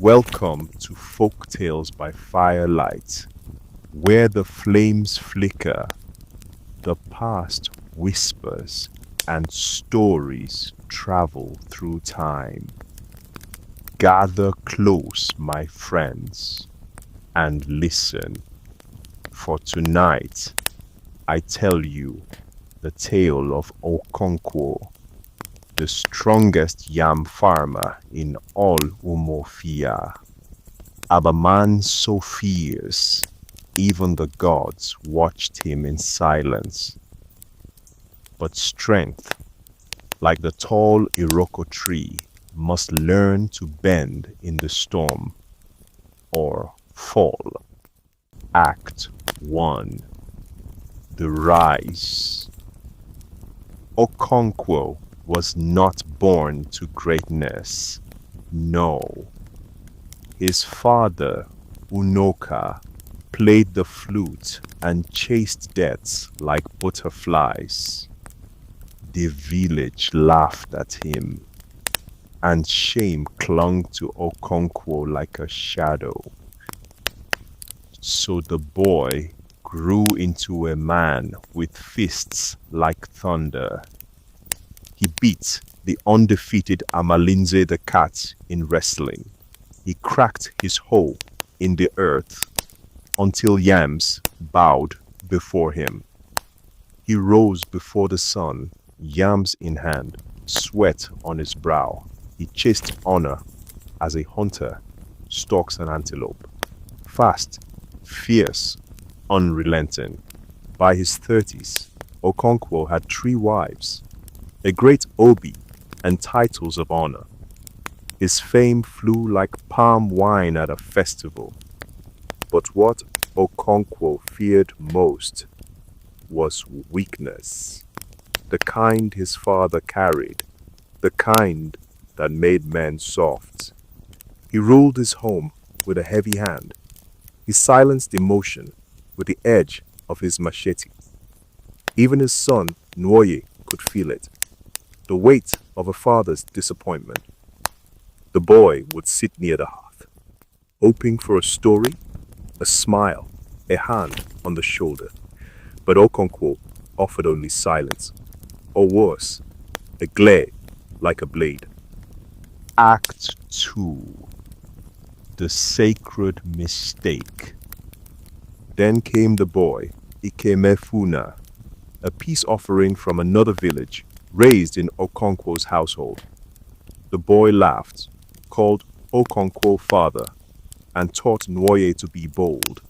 Welcome to Folktales by Firelight, where the flames flicker, the past whispers, and stories travel through time. Gather close, my friends, and listen, for tonight I tell you the tale of Okonkwo, the strongest yam farmer in all Umuofia. A man so fierce, even the gods watched him in silence. But strength, like the tall Iroko tree, must learn to bend in the storm or fall. Act 1. The Rise. Okonkwo was not born to greatness. No. His father, Unoka, played the flute and chased deaths like butterflies. The village laughed at him, and shame clung to Okonkwo like a shadow. So the boy grew into a man with fists like thunder. He beat the undefeated Amalinze the cat in wrestling. He cracked his hoe in the earth until yams bowed before him. He rose before the sun, yams in hand, sweat on his brow. He chased honor as a hunter stalks an antelope. Fast, fierce, unrelenting. By his 30s, Okonkwo had 3 wives, a great obi, and titles of honor. His fame flew like palm wine at a festival. But what Okonkwo feared most was weakness, the kind his father carried, the kind that made men soft. He ruled his home with a heavy hand. He silenced emotion with the edge of his machete. Even his son, Nwoye, could feel it, the weight of a father's disappointment. The boy would sit near the hearth, hoping for a story, a smile, a hand on the shoulder. But Okonkwo offered only silence, or worse, a glare like a blade. Act 2. The Sacred Mistake. Then came the boy, Ikemefuna, a peace offering from another village, raised in Okonkwo's household. The boy laughed, called Okonkwo father, and taught Nwoye to be bold.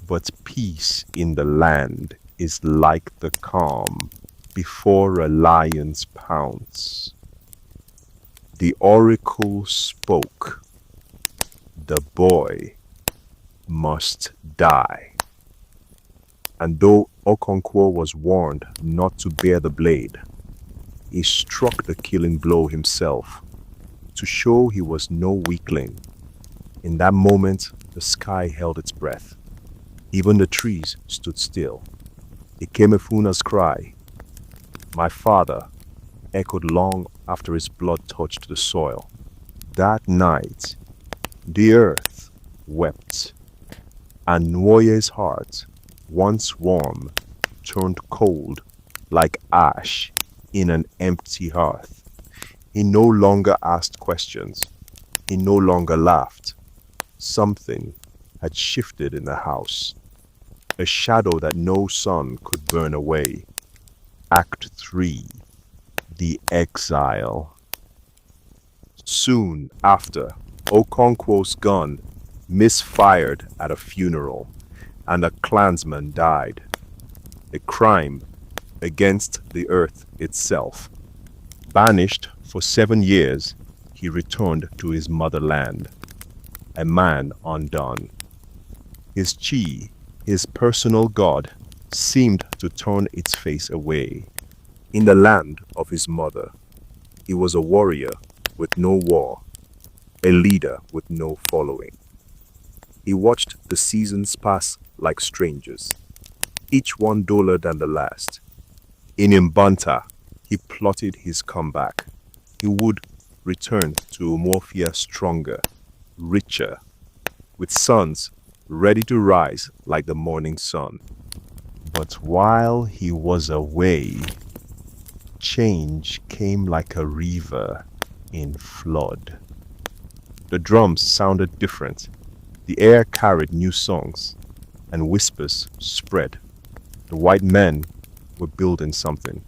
But peace in the land is like the calm before a lion's pounce. The oracle spoke. The boy must die. And though Okonkwo was warned not to bear the blade, he struck the killing blow himself to show he was no weakling. In that moment, the sky held its breath. Even the trees stood still. Ikemefuna's cry, "My father," echoed long after his blood touched the soil. That night, the earth wept, and Nwoye's heart, once warm, turned cold like ash in an empty hearth. He no longer asked questions. He no longer laughed. Something had shifted in the house, a shadow that no sun could burn away. Act 3. The Exile. Soon after, Okonkwo's gun misfired at a funeral, and a clansman died. A crime against the earth itself. Banished for 7 years, he returned to his motherland, a man undone. His chi, his personal god, seemed to turn its face away. In the land of his mother, he was a warrior with no war, a leader with no following. He watched the seasons pass like strangers, each one duller than the last. In Mbanta, he plotted his comeback. He would return to Umuofia stronger, richer, with suns ready to rise like the morning sun. But while he was away, change came like a river in flood. The drums sounded different, the air carried new songs, and whispers spread. The white men were building something.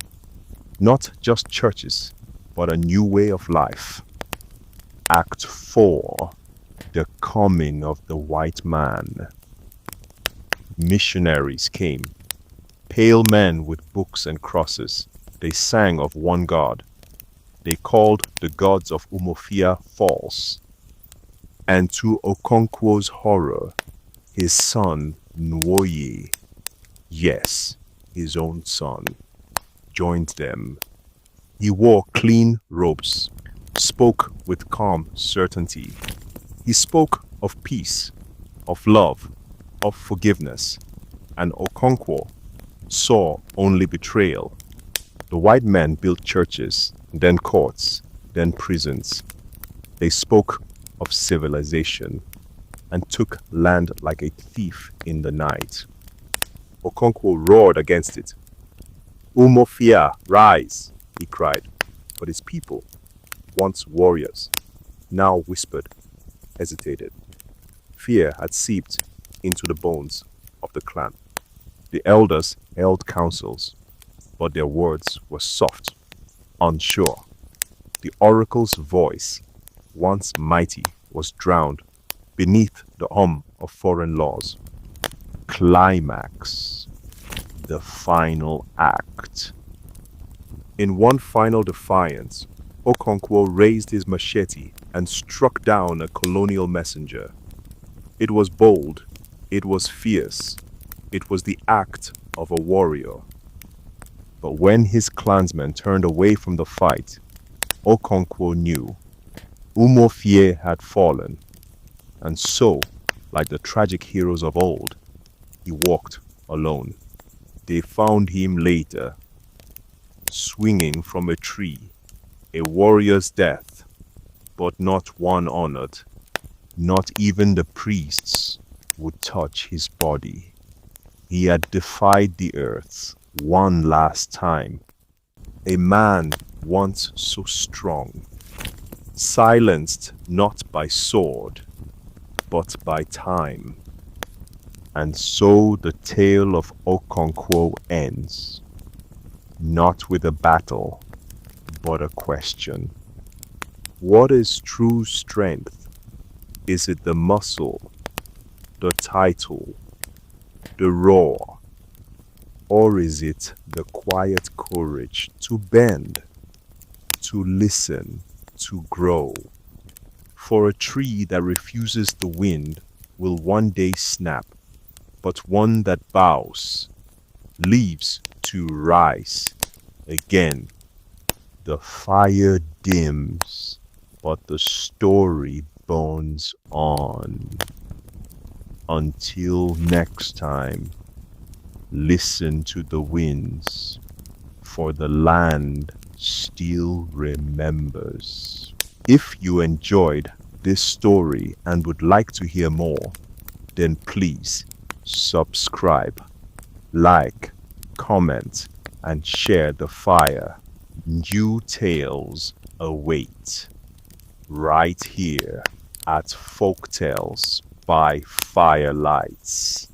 Not just churches, but a new way of life. Act 4. The coming of the white man. Missionaries came, pale men with books and crosses. They sang of one God. They called the gods of Umuofia false. And to Okonkwo's horror, his son Nwoye, yes, his own son, joined them. He wore clean robes, spoke with calm certainty. He spoke of peace, of love, of forgiveness, and Okonkwo saw only betrayal. The white men built churches, then courts, then prisons. They spoke of civilization and took land like a thief in the night. Okonkwo roared against it. Umuofia, rise, he cried. But his people, once warriors, now whispered, hesitated. Fear had seeped into the bones of the clan. The elders held councils, but their words were soft, unsure. The oracle's voice, once mighty, was drowned beneath the hum of foreign laws. Climax. The final act. In one final defiance, Okonkwo raised his machete and struck down a colonial messenger. It was bold, it was fierce, it was the act of a warrior. But when his clansmen turned away from the fight, Okonkwo knew Umuofia had fallen, and so, like the tragic heroes of old, he walked alone. They found him later, swinging from a tree, a warrior's death, but not one honored. Not even the priests would touch his body. He had defied the earth one last time. A man once so strong, silenced not by sword, but by time. And so the tale of Okonkwo ends, not with a battle, but a question. What is true strength? Is it the muscle, the title, the roar, or is it the quiet courage to bend, to listen, to grow? For a tree that refuses the wind will one day snap, but one that bows lives to rise again. The fire dims, but the story burns on. Until next time, listen to the winds, for the land still remembers. If you enjoyed this story and would like to hear more, then please subscribe, like, comment, and share the fire. New tales await right here at Folktales by Firelight.